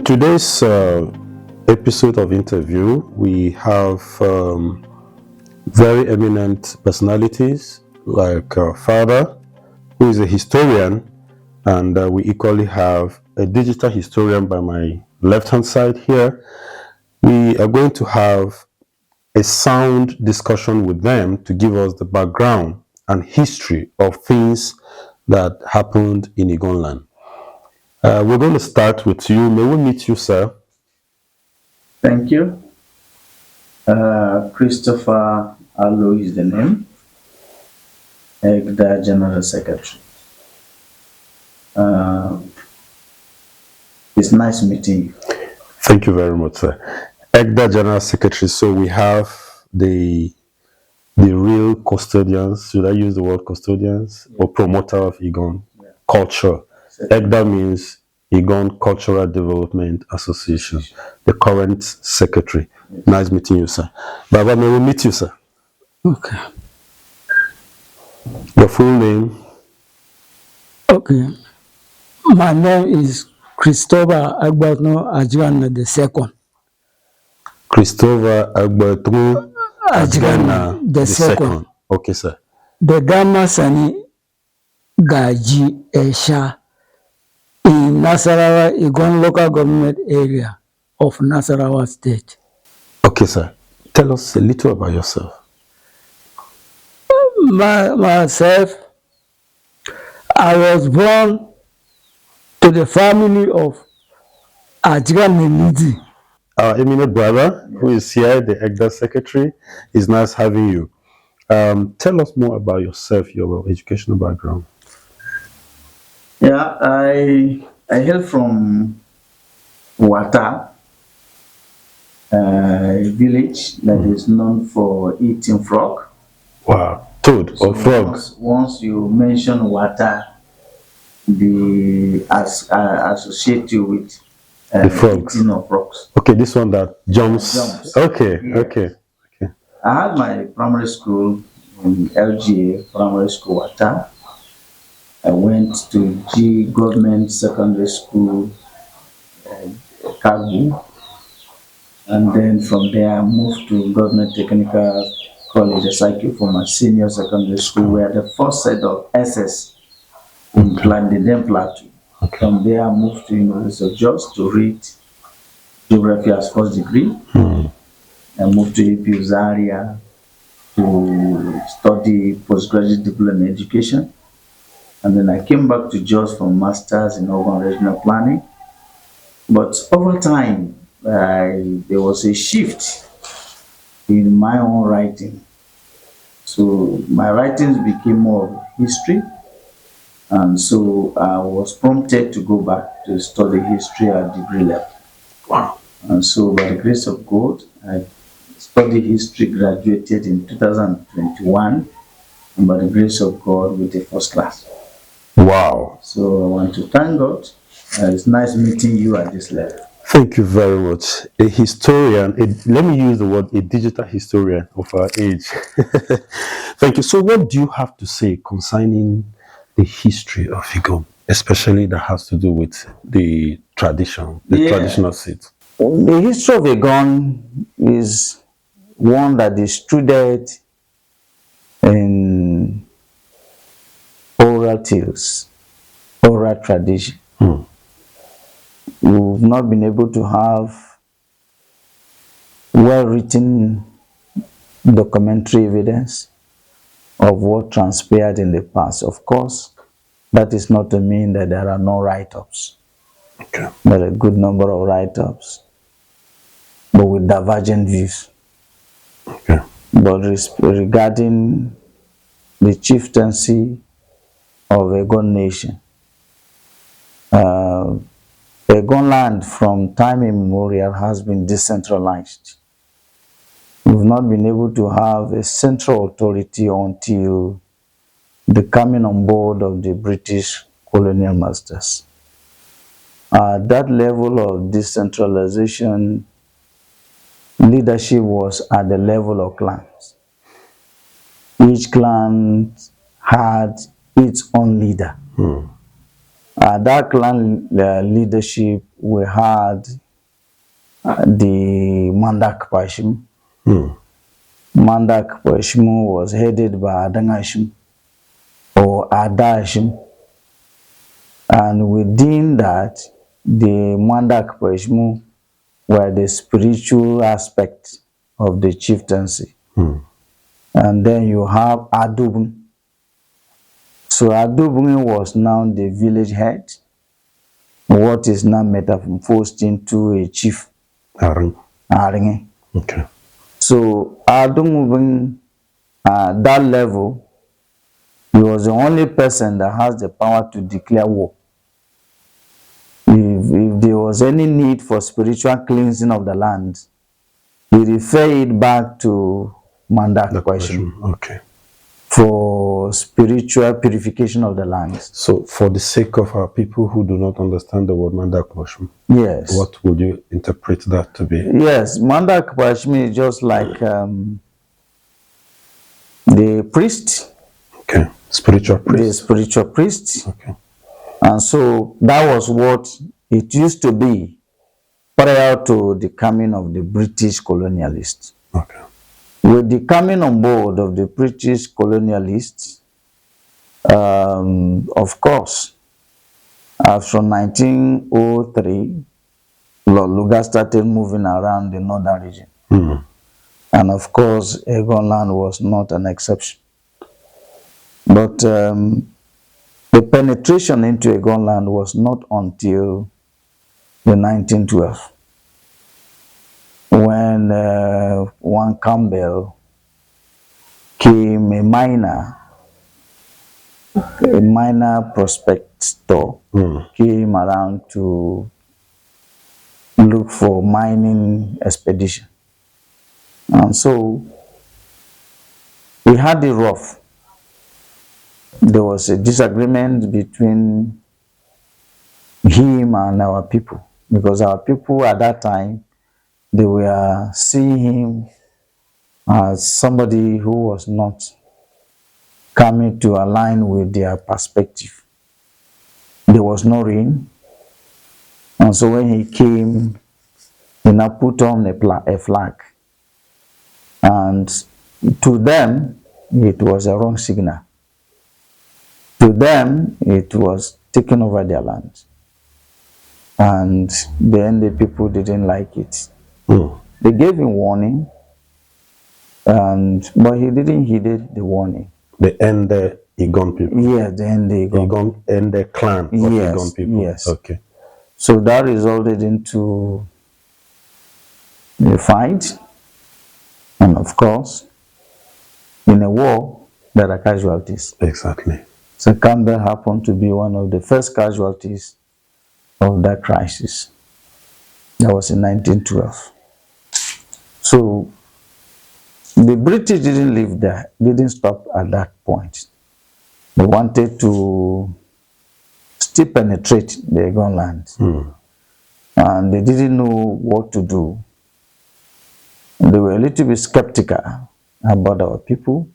today's episode of interview, we have very eminent personalities like Father, who is a historian, and we equally have a digital historian by my left-hand side here. We are going to have a sound discussion with them to give us the background and history of things that happened in Eggon Land. We're going to start with you. May we meet you, sir? Thank you. Christoper Allu is the name. The General Secretary. It's nice meeting you. Thank you very much, sir. Egda General Secretary. So we have the real custodians. Should I use the word custodians or promoter of Eggon culture? Egda means Eggon Cultural Development Association. The current secretary. Yes. Nice meeting you, sir. Baba, may we meet you, sir? Okay. Your full name? Okay. My name is Christoper Agbuton Envuladu II. Christoper Agbuton Envuladu II. Okay, sir. The Masanin Gaji Esha in Nasarawa, Eggon local government area of Nasarawa state. Okay, sir. Tell us a little about yourself. Myself, I was born to the family of Aren Engla. Our eminent brother, who is here, the Egda secretary, is nice having you. Tell us more about yourself, your educational background. Yeah, I hail from Wata, a village that is known for eating frog. Wow, toad or frog. Once you mention Wata, associate you with the frogs. Eating of frogs. Okay, this one that jumps. Okay, yes. Okay. I had my primary school in LGA, primary school Wata. I went to G Government Secondary School, Kagu, and then from there I moved to Government Technical College, Asaki, for my senior secondary school, where the first set of SS in Plateau. Okay. From there I moved to University of Jos to read geography as first degree. I moved to APU Zaria to study postgraduate diploma in education. And then I came back to Jos for masters in urban regional planning. But over time, there was a shift in my own writing. So my writings became more of history. And so I was prompted to go back to study history at degree level. Wow. And so by the grace of God, I studied history, graduated in 2021, and by the grace of God with a first class. Wow. So I want to thank God. It's nice meeting you at this level. Thank you very much. A historian, let me use the word, a digital historian of our age. Thank you. So what do you have to say concerning the history of Eggon, especially that has to do with the tradition, traditional seat? The history of Eggon is one that is rooted in oral tales, oral tradition. We've not been able to have well-written documentary evidence of what transpired in the past. Of course, that is not to mean that there are no write-ups. Okay. There are a good number of write-ups, but with divergent views. Okay. But regarding the chieftaincy of Eggon nation, Eggon land from time immemorial has been decentralized. We've not been able to have a central authority until the coming on board of the British colonial masters. That level of decentralization leadership was at the level of clans. Each clan had its own leader. That clan leadership we had the Mandak Pashim. Mandak Pashim was headed by Adangashim or Adashim. And within that, the Mandak Pashim were the spiritual aspect of the chieftaincy. And then you have Adubun. So Adubun was now the village head, what is now metamorphosed into a chief. Areŋ. Okay. So Adubun, at that level, he was the only person that has the power to declare war. If there was any need for spiritual cleansing of the land, he refer it back to Mandak question. Okay. For spiritual purification of the land. So, for the sake of our people who do not understand the word Mandak Pashim, yes, what would you interpret that to be? Yes, Mandak Pashim is just like the priest. Okay, spiritual priest. The spiritual priest. Okay. And so that was what it used to be prior to the coming of the British colonialists. Okay. With the coming on board of the British colonialists, of course, from 1903, Lord Lugard started moving around the northern region. And of course, Eggon Land was not an exception. But the penetration into Eggon Land was not until the 1912. When one Campbell came, a minor prospector came around to look for mining expedition. And so we had it rough. There was a disagreement between him and our people, because our people at that time, they were seeing him as somebody who was not coming to align with their perspective. There was no rain. And so when he came, he now put on a flag. And to them, it was a wrong signal. To them, it was taking over their land. And then the people didn't like it. They gave him warning, but he didn't heed the warning. The Ende Eggon people. Yeah, the Ende Eggon. Ende clan of Eggon people. Yes. Okay. So that resulted into a fight, and of course, in a war, there are casualties. Exactly. So Campbell happened to be one of the first casualties of that crisis. That was in 1912. So the British didn't live there, didn't stop at that point. They wanted to still penetrate the Eggon Land. And they didn't know what to do. They were a little bit skeptical about our people.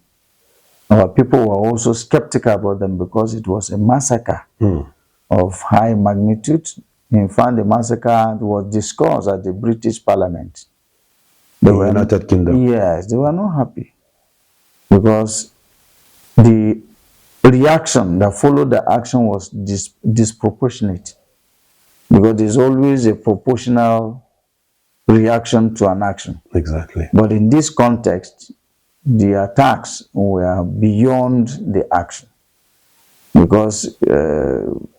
Our people were also skeptical about them because it was a massacre of high magnitude. In fact, the massacre was discussed at the British Parliament. The United Kingdom. Yes, they were not happy because the reaction that followed the action was disproportionate, because there's always a proportional reaction to an action. Exactly. But in this context, the attacks were beyond the action, because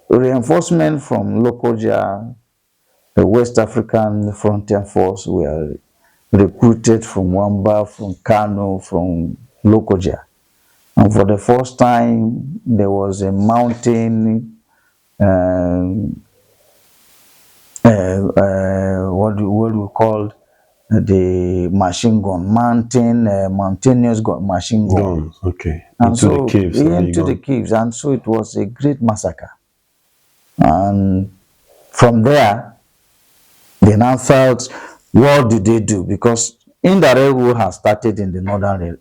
reinforcement from Lokoja, the West African Frontier Force, were recruited from Wamba, from Kano, from Lokoja. And for the first time, there was a mountain, what we call the machine gun, mountainous gun, machine gun. Okay. And into so, the caves. Into the caves. And so it was a great massacre. And from there, they now felt, what do they do? Because indirect war has started in the northern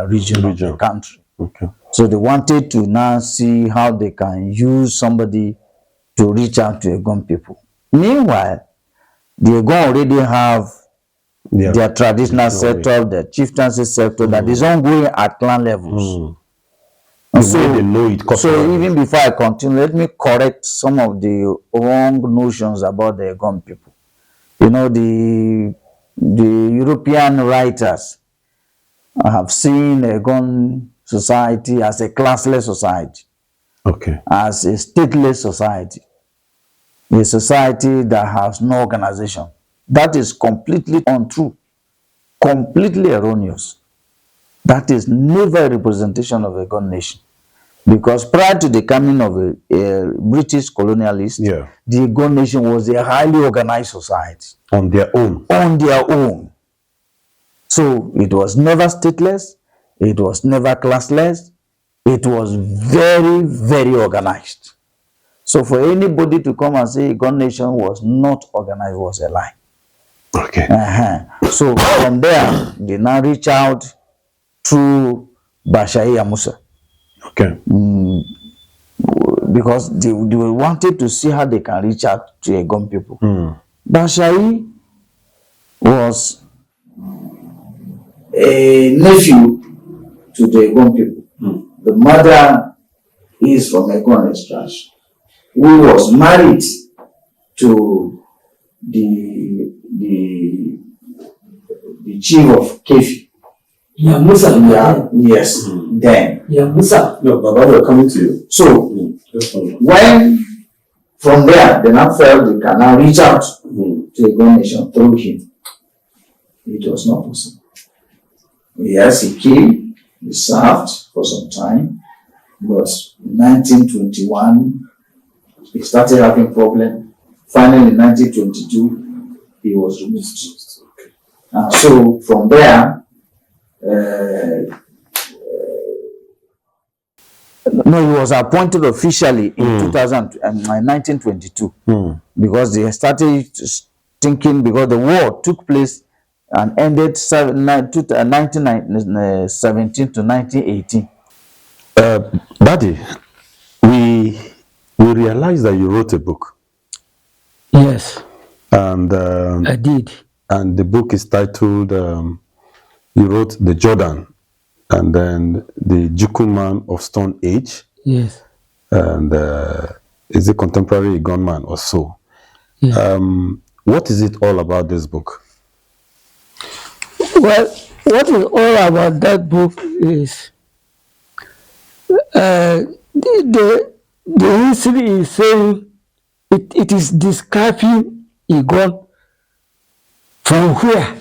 region of the country. Okay. So they wanted to now see how they can use somebody to reach out to Eggon people Meanwhile, the Eggon already have their traditional setup, their chieftaincy sector that is ongoing at clan levels. So even before I continue, let me correct some of the wrong notions about the Eggon people. You know, the European writers have seen Eggon society as a classless society, as a stateless society, a society that has no organization. That is completely untrue, completely erroneous. That is never a representation of a Eggon nation. Because prior to the coming of a British colonialist, the Eggon nation was a highly organized society. On their own. On their own. So it was never stateless, it was never classless, it was very, very organized. So for anybody to come and say Eggon nation was not organized was a lie. So from there, they now reach out through Bashai Amusa. Because they wanted to see how they can reach out to Eggon people. Bashai was a nephew to the Eggon people. The mother is from Eggon extraction, who was married to the chief of Kefi. Yes. Then. No, Baba, we're coming to you. So, when from there, they now felt they can now reach out to the Eggon nation through him. It was not possible. Yes, he came, he served for some time, but in 1921, he started having problems. Finally, in 1922, he was removed. So, from there, no, he was appointed officially in 1922 because they started thinking, because the war took place and ended 1917 to 1918. Daddy, we realized that you wrote a book. Yes. And I did. And the book is titled, you wrote The Jordan, and then The Jukun Man of Stone Age. Yes. And is a contemporary Eggon man or so. Yeah. What is it all about, this book? Well, what is all about that book is the history is saying it is describing Eggon from where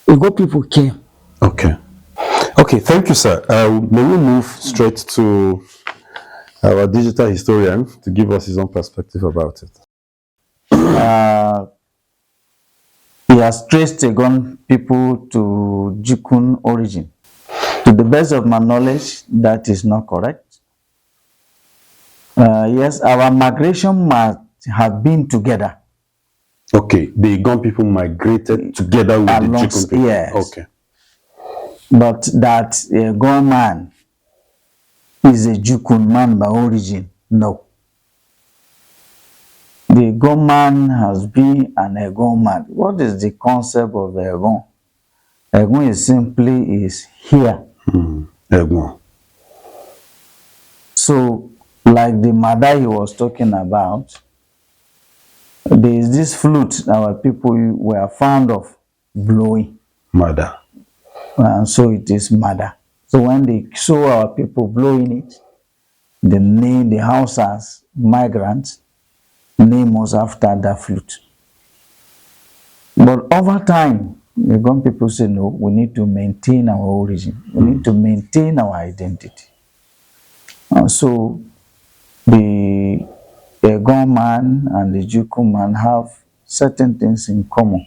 Eggon people came. Okay, thank you, sir. May we move straight to our digital historian to give us his own perspective about it. He has traced Eggon people to Jukun origin. To the best of my knowledge, that is not correct. Yes, our migration must have been together. Okay, the Eggon people migrated together with the Jukun people. Yes. Okay. But that Eggon man is a Jukun man by origin, no. The Eggon man has been an Eggon man. What is the concept of Eggon? Eggon is simply here. Eggon. So, like the mother he was talking about, there is this flute our people were fond of blowing. Mother. And so it is mother. So when they saw our people blowing it, the name, the house as migrants, name was after that flute. But over time, the Eggon people say, no, we need to maintain our origin. We need to maintain our identity. And so the Eggon man and the Jukun man have certain things in common,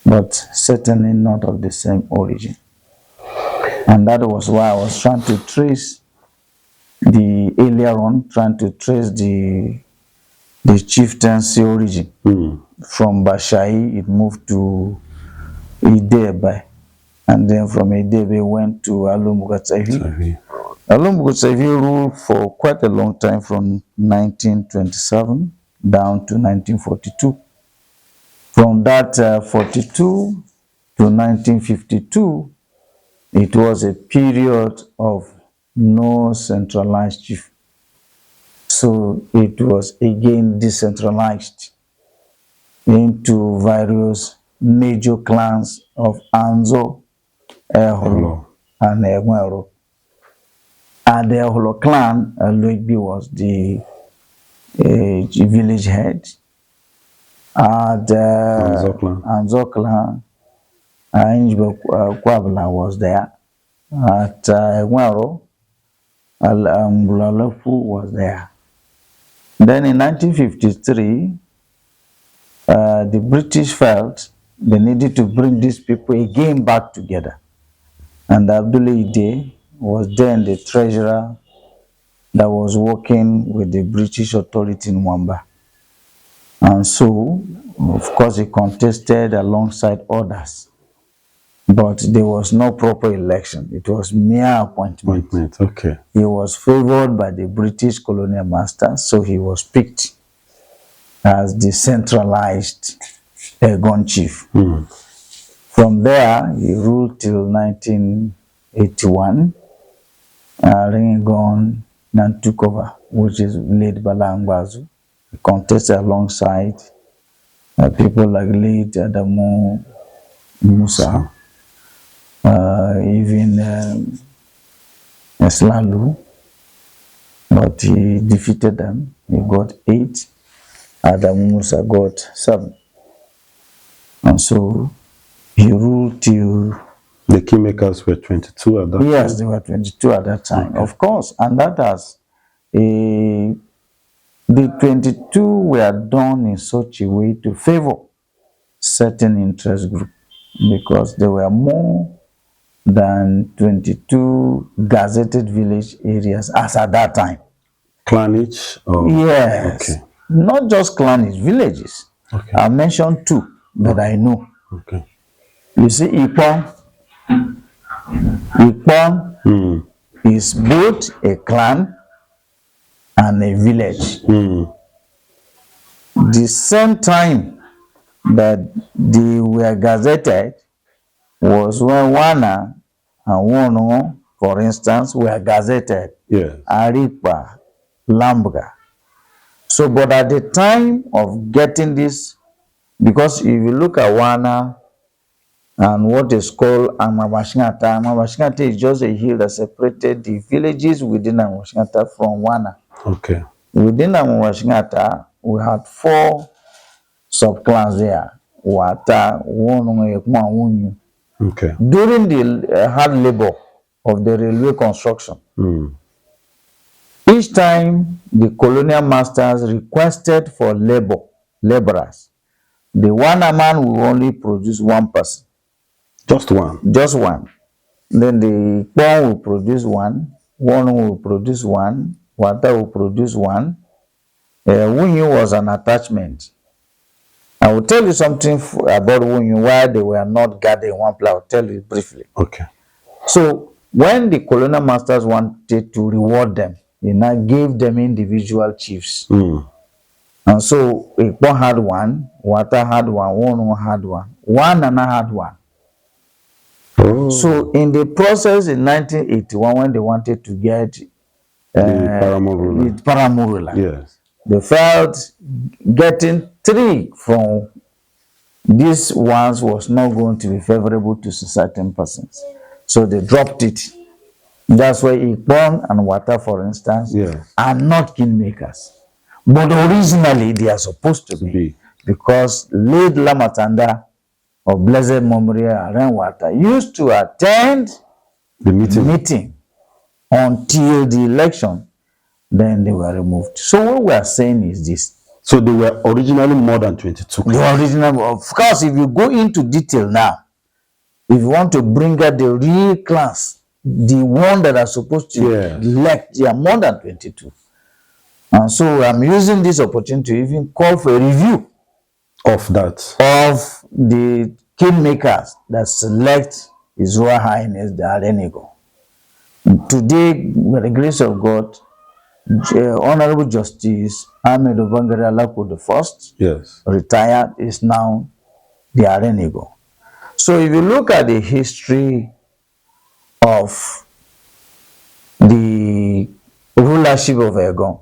but certainly not of the same origin. And that was why I was trying to trace trying to trace the chieftaincy origin. From Bashai, it moved to Idebe, and then from Idebe went to Allu. Allu ruled for quite a long time, from 1927 down to 1942. From that 42 to 1952, it was a period of no centralized chief. So it was again decentralized into various major clans of Anzo, Eholo, and Eggon. And the Eholo clan, Allu was the village head. And Anzo clan, Kwabla was there. At Eggon, Allu was there. Then in 1953, the British felt they needed to bring these people again back together. And Abdoulaye Ide was then the treasurer that was working with the British authority in Wamba. And so, of course, he contested alongside others. But there was no proper election. It was mere appointment. Okay. He was favored by the British colonial masters, so he was picked as the centralized Eggon chief. From there, he ruled till 1981. Areŋ Engla then took over, which is led by Langbazu. He contested alongside people like late Adamu Musa, even Allu, but he defeated them. He got 8. Adamu Musa got 7. And so he ruled till... The kingmakers were 22 at that time? Yes, they were 22 at that time, okay. Of course. And that has... the 22 were done in such a way to favor certain interest groups, because there were more than 22 gazetted village areas as at that time. Clanage? Or... Yes. Okay. Not just clanage, villages. Okay. I mentioned 2 that I know. Okay. You see, Ikpon is both a clan and a village. The same time that they were gazetted was when Wana and Wono, for instance, were gazetted. Yes. Aripa, Lambga. So, but at the time of getting this, because if you look at Wana and what is called Amabashingata is just a hill that separated the villages within Amabashingata from Wana. Okay. Within Amabashingata, we had 4 subclans there. Wata, Wono, Wunyu. Okay. During the hard labor of the railway construction, each time the colonial masters requested for laborers, the Wana man will only produce 1 person. Just one? Just one. Then the Kpon will produce 1, Wono will produce 1, Wata will produce 1. Wunyu was an attachment. I will tell you something about Wunyu, why they were not gathered in one place. I'll tell you briefly. Okay. So, when the colonial masters wanted to reward them, they now gave them individual chiefs. And so, Ekpon had 1, Wata had 1, Wono had 1, Wana had 1. Oh. So, in the process in 1981, when they wanted to get the Paramount, yes, they felt getting 3 from these ones was not going to be favorable to certain persons. So they dropped it. That's why Ekpon and Wata, for instance, are not kingmakers. But originally they are supposed to be. Because late Lamatanda of blessed memory, Aren Wata, used to attend the meeting until the election. Then they were removed. So what we are saying is this. So they were originally more than 22. The original, of course, if you go into detail now, if you want to bring out the real class, the one that are supposed to elect, they are more than 22. And so I'm using this opportunity to even call for a review of that, of the kingmakers that select His Royal Highness the Aren Eggon. Today, by the grace of God, Honorable Justice Ahmed Obangare Alako the first, Yes. retired, is now the Aren Eggon. So if you look at the history of the rulership of Eggon,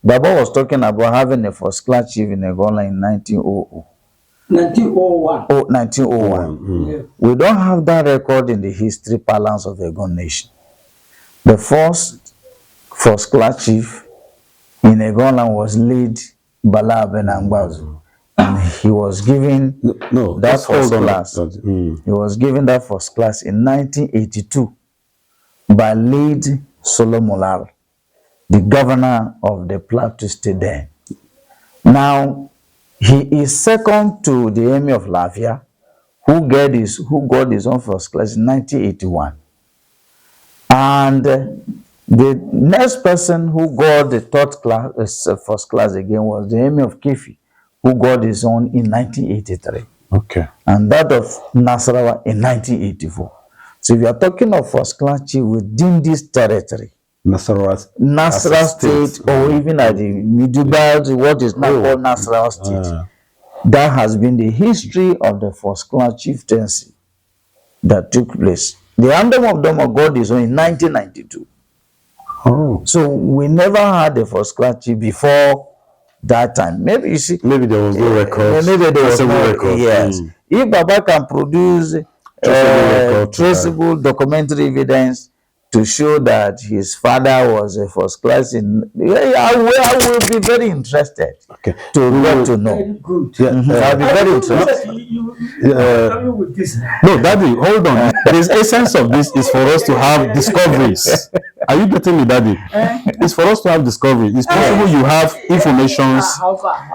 Baba was talking about having a first class chief in Eggon Land in 1900. 1901. Oh, 1901. Yeah. We don't have that record in the history parlance of the Eggon nation. The first class chief in Eggon Land was late Bala Benangbazu, and he was given No, that let's hold first on. class. He was given that first class in 1982 by late Solomon Lal, the governor of the Plateau State then. Now, he is second to the Emir of Lafia, who got his own first class in 1981. And the next person who got the third class, first class again, was the Emir of Kefi, who got his own in 1983. Okay. And that of Nasarawa in 1984. So if you are talking of first class chief within this territory, Nasarawa State, or even at the middle belt, what is now called Nasarawa State, that has been the history of the first class chieftaincy that took place. The Anthem of Doma got his own in 1992. Oh. So we never had a first class chief before that time. Maybe you see, Maybe there was no record. maybe there was no record. Yes. If Baba can produce traceable documentary evidence to show that his father was a first class in, I will be very interested to get to know. Very good. Yeah. I'll be very interested. Coming with this. No, Daddy, hold on. The essence of this is for us to have discoveries. Are you getting me, Daddy? It's for us to have discoveries. It's possible you have informations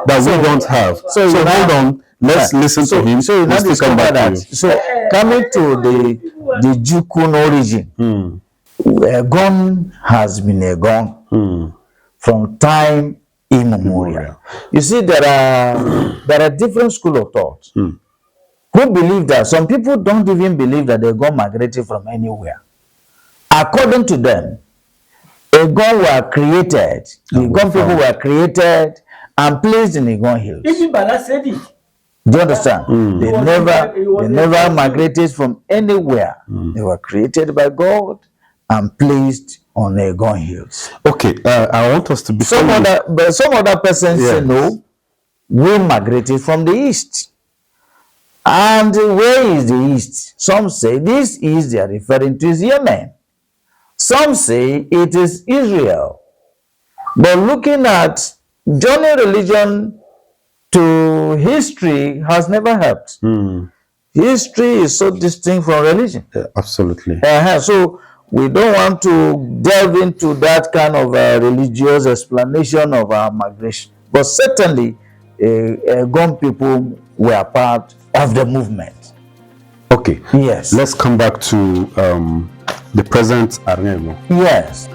that we don't have. So hold on. Let's listen to him. So let's come back to you. So coming to the Jukun origin, Eggon has been Eggon from time immemorial. You see, there are different school of thought who believe that. Some people don't even believe that Eggon migrated from anywhere. According to them, Eggon were created. The Eggon people were created and placed in Eggon Hills. Even Bala said it. Do you understand? They never migrated from anywhere. They were created by God and placed on Eggon Hills. Okay, I want us to be some other persons say no, we migrated from the east. And where is the east? Some say this east they are referring to is Yemen. Some say it is Israel. But looking at joining religion to history has never helped. History is so distinct from religion. Absolutely. So we don't want to delve into that kind of religious explanation of our migration. But certainly, Eggon people were part of the movement. Okay. Yes. Let's come back to the present Aren Eggon. Yes.